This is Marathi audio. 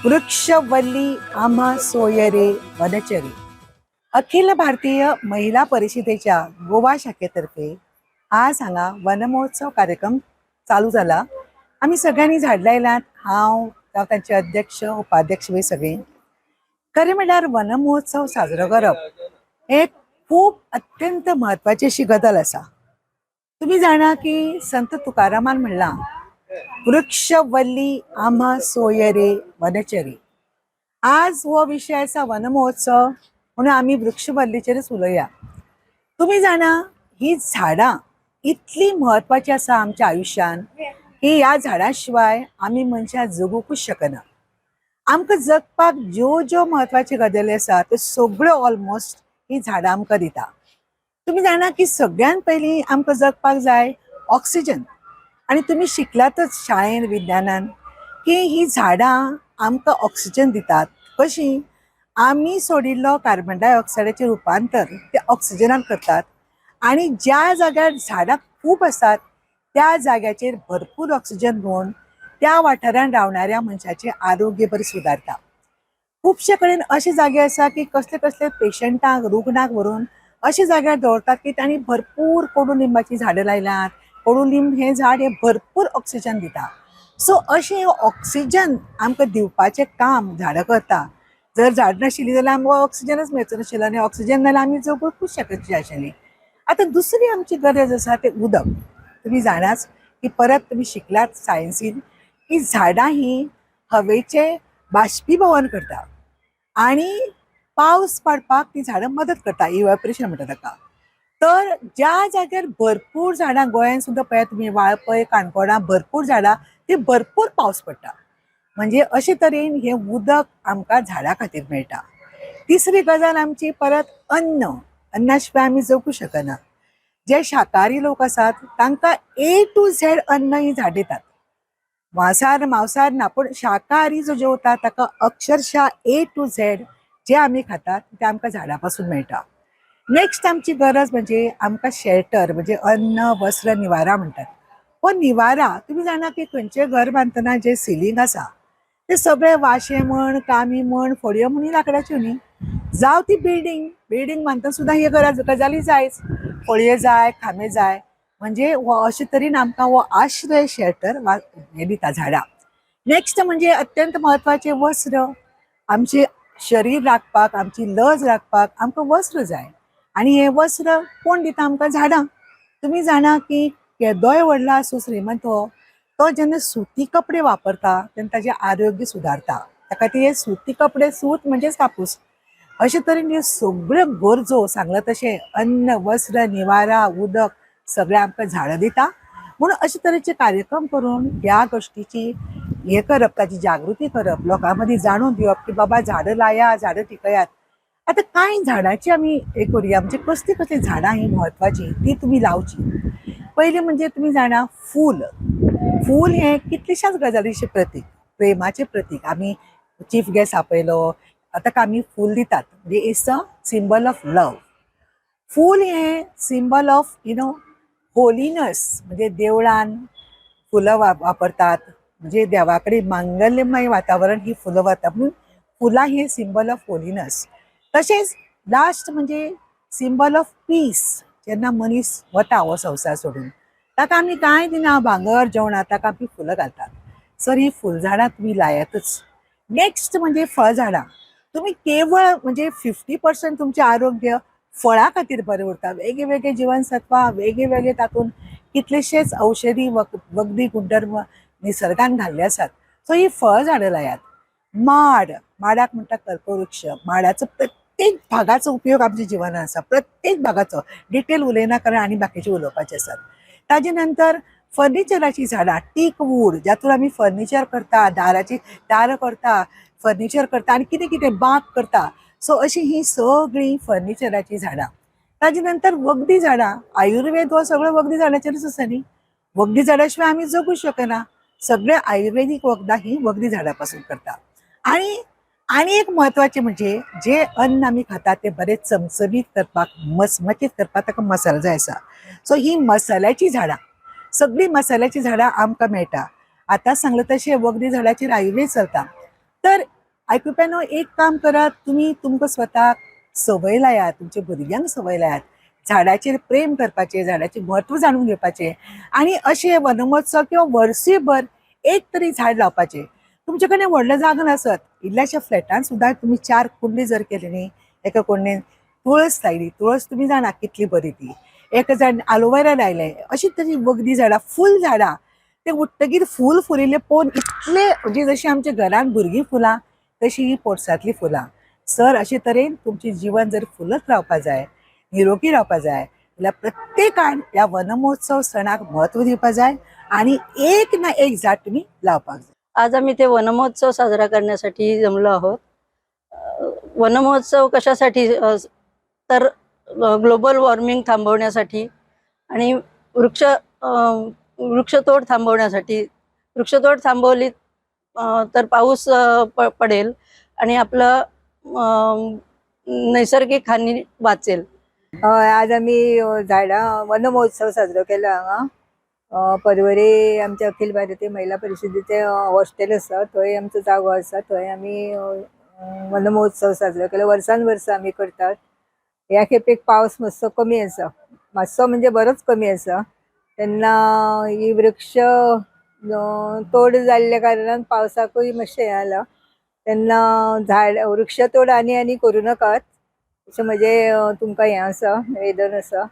वृक्षवल्ली आम्हा सोयरे वनचरी. अखिल भारतीय महिला परिषदेच्या गोवा शाखेतर्फे आज हांगा वनमहोत्सव कार्यक्रम चालू झाला. आम्ही सगळ्यांनी झाड लायल्यात. हांव तांचे अध्यक्ष उपाध्यक्ष बी सगळीं. खरें म्हणल्यार वनमहोत्सव साजरो करप हे खूप अत्यंत महत्वाची अशी गजाल आसा. तुम्ही जाणा की संत तुकारामान म्हणला, वृक्षवल्ली आम्हा सोयरे वनचरी. आज हो विषय आसा वनमहोत्सव, म्हणून आम्ही वृक्षवल्लीचेरच उलया. तुम्ही जाणा ही झाडां इतली महत्वाची आसा आमच्या आयुष्यान की ह्या झाडां शिवाय आम्ही मनशां जगूंकूच शकना. आमकां जगपाक ज्यो ज्यो महत्वाच्यो गजाली आसा त्यो सगळ्यो ऑलमोस्ट ही झाडां आमकां दिता. तुम्ही जाणा की सगळ्यात पयलीं आमकां जगपाक जाय ऑक्सिजन. आणि तुम्ही शिकलातच शाळेन विज्ञानान की ही झाडां आमकां ऑक्सिजन दितात. कशी? आम्ही सोडिल्लो कार्बन डायऑक्सायडाचे रुपांतर ते ऑक्सिजनान करतात आणि ज्या जाग्यार झाडां खूप असतात त्या जाग्याचेर भरपूर ऑक्सिजन घेवन त्या वाठारान रावणाऱ्या मनशाचे आरोग्य बरें सुदारता. खुबशे कडेन अशे जागे आसा की कसले कसले पेशंटांक रुग्णाक व्हरून अशे जाग्यार दवरतात की तांणी भरपूर कडुलिंबाची झाडां लायल्यात. कडुलिंब हे झाड हे भरपूर ऑक्सिजन दिता. सो अशें ऑक्सिजन आमकां दिवपाचें काम झाडां करता. जर झाड नाशिल्ली जाल्यार आमकां ऑक्सिजनच मेळचो नाशिल्लो आनी ऑक्सिजन नाल्यार आमी जगूंकूच शकची आशिल्ली. आतां दुसरी आमची गरज आसा ते उदक. तुम्ही जाणाच की परत तुम्ही शिकलात सायन्सीन की झाडां ही हवेचे बाष्पीभवन करता आणि पावस पडपाक ती झाडां मदत करता. इवॅपोरेशन म्हणटा ताका. तर ज्या जाग्यार भरपूर झाडां, गोंयांत सुद्दां पळयात तुम्ही वाळपय काणकोणा भरपूर झाडां, ते भरपूर पावस पडटा. म्हणजे अशे तरेन हे उदक आमकां झाडां खातीर मेळटा. तिसरी गजाल आमची परत अन्न. अन्ना शिवाय आमी जगूं शकना. जे शाकाहारी लोक आसात तांकां A to Z अन्न ही झाड दितात. मांसाहार ना, पण शाकाहारी जो जेवता ताका अक्षरशः A to Z जे आमी खातात ते आमकां झाडां पासून मेळटा. नेक्स्ट आमची गरज म्हणजे आमकां शेल्टर, म्हणजे अन्न वस्त्र निवारा म्हणटात. हो निवारा तुम्ही जाणा की खंयचें घर बांदतना जे सिलींग आसा ते सगळे वाशे म्हण, कामी म्हण, फळयो म्हण लाकडाच्यो न्ही. जावं ती बिल्डींग बांदतना सुद्दां हे गजाली जायच. फळयो जाय, खांबे जाय. म्हणजे हो अशे तरेन आमकां हो आश्रय शेल्टर हे दिता झाडां. नेक्स्ट म्हणजे अत्यंत महत्वाचे वस्त्र. आमचे शरीर राखपाक, आमची लज राखपाक आमकां वस्त्र जाय. आणि हे वस्त्र कोण दिता आमकां? झाडां. तुम्ही जाणा की केदोय व्हडलो आसूं श्रीमंत तो जेन्ना सुती कपडे वापरता तेन्ना ताजें आरोग्य सुदारता. ताका ते सुती कपडे, सूत म्हणजेच कापूस. अशे तरेन ह्यो सगळ्यो गरजो सांगला तशें अन्न वस्त्र निवारा उदक सगळें आमकां झाडां दिता. म्हणून अशे तरेचे कार्यक्रम करून ह्या गोष्टीची हे करप, ताची जागृती करप, लोकां मदीं जाणून दिवप की बाबा झाडां लाया, झाडां टिकयात. आता कांय झाडांची आमी हे करूया. म्हणजे कसली कसली झाडां ही म्हत्वाची ती तुम्ही लावची. पयली म्हणजे तुम्ही जाणा फूल. फूल हे कितलेशाच गजालीचे प्रतीक, प्रेमाचे प्रतीक. आमी चीफ गेस्ट आपयलो ताका आमी फूल दितात. म्हणजे इट्स अ सिंबल ऑफ लव. फूल हे सिंबल ऑफ होलीनेस. म्हणजे देवळान फुलं वापरतात. म्हणजे देवाकडे मांगल्यमय वातावरण ही फुलं वापरतात. म्हणून फुलां हे सिंबल ऑफ होलीनेस. तसेच लास्ट म्हणजे सिंबल ऑफ पीस. जेन्ना मनीस वता हो संवसार सोडून ताका आमी कांय दिना भांगर जेवणां, ताका आमी फुलां घालतात. सर ही फुलझाडां तुम्ही लायातच. नेक्स्ट म्हणजे फळझाडां. तुम्ही केवळ म्हणजे 50% तुमचे आरोग्य फळां खातीर बरें उरता. वेगवेगळे जीवनसत्वां, वेगवेगळे तातूंत कितलेशेच औषधी वखदी गुणधर्म निसर्गान घाल्ले आसात. सो ही फळझाडां लायात. माडाक म्हणटा कल्पवृक्ष. माडाचो प्रत्येक भागाचो उपयोग आमच्या जिवनात आसा. प्रत्येक भागाचो डिटेल उलयना कारण आनी बाकीचे उलोवपाचे आसात. ताजे नंतर फर्निचराची झाडां. टीक वूड जातून आमी फर्निचर करता, दारां करता, फर्निचर करता आणि कितें कितें बाग करता. सो अशी ही सगळी फर्निचराची झाडां. ताजे नंतर वखदी झाडां. आयुर्वेद हो सगळो वखदी झाडांचेरच आसा न्ही. वखदी झाडां शिवाय आमी जगू शकना. सगळे आयुर्वेदीक वखदां ही वखदी झाडां पासून करता. आणि एक महत्वाचे म्हणजे जे अन्न आमी खाता ते बरें चमचमीत करपाक, मचमचीत करपाक ताका मसालो जाय आसा. सो ही मसाल्याची झाडां, सगळी मसाल्याची झाडां आमकां मेळटा. आतां सांगलें तशें वखदी झाडाचेर आयुर्वेद चलता. तर आयकुप्यानो एक काम करात, तुम्ही तुमकां स्वताक संवय लायात, तुमच्या भुरग्यांक संवय लायात झाडाचेर प्रेम करपाचे, झाडाचे म्हत्व जाणून घेवपाचे आणि अशे वनमहोत्सव किंवा वर्सूयभर एक तरी झाड लावपाचे. तुमचे कडेन व्हडलो जागो नासत, इल्ल्याशा फ्लॅटान सुद्दां तुम्ही 4 कुंडी जर केली न्ही, एका कुंडीन तुळस लायली, तुळस तुम्ही जाणा कितली बरी ती, एक झाड आलोवेरा लायले, अशी तरी वखदी झाडां, फूल झाडां, ते उठ्ठगीर फूल फुलिल्ले पळोवन इतले म्हणजे जशी आमच्या घरान भुरगीं फुलां तशी ही पोरसांतली फुलां. सर अशे तरेन तुमचे जीवन जर फुलत रावपा जाय, निरोगी रावपा जाय जाल्यार प्रत्येकान ह्या वनमहोत्सव सणाक म्हत्व दिवपा जाय आणि एक ना एक झाड तुम्ही लावपाक जाय. आज आम्ही ते वनमहोत्सव साजरा करण्यासाठी जमलो आहोत. वनमहोत्सव कशासाठी? तर ग्लोबल वॉर्मिंग थांबवण्यासाठी आणि वृक्षतोड थांबवण्यासाठी. वृक्षतोड थांबवली तर पाऊस पडेल आणि आपलं नैसर्गिक हानी वाचेल. आज आम्ही वन महोत्सव साजरो केलो हांगा परवरे. आमच्या अखिल भारतीय महिला परिषदेचे हॉस्टेल आसा, थंय आमचो जागो आसा, थंय आम्ही वन महोत्सव साजरो केलो. वर्सान वर्स आम्ही करतात. ह्या खेपेक पावस मातसो कमी आसा, मातसो म्हणजे बरोच कमी आसा, तेन्ना ही वृक्ष तोड जाल्ल्या कारणान पावसाकूय मातशें हें जालां, तेन्ना वृक्ष तोड आनी करूं नाकात अशें म्हजें तुमकां हें आसा, निवेदन आसा.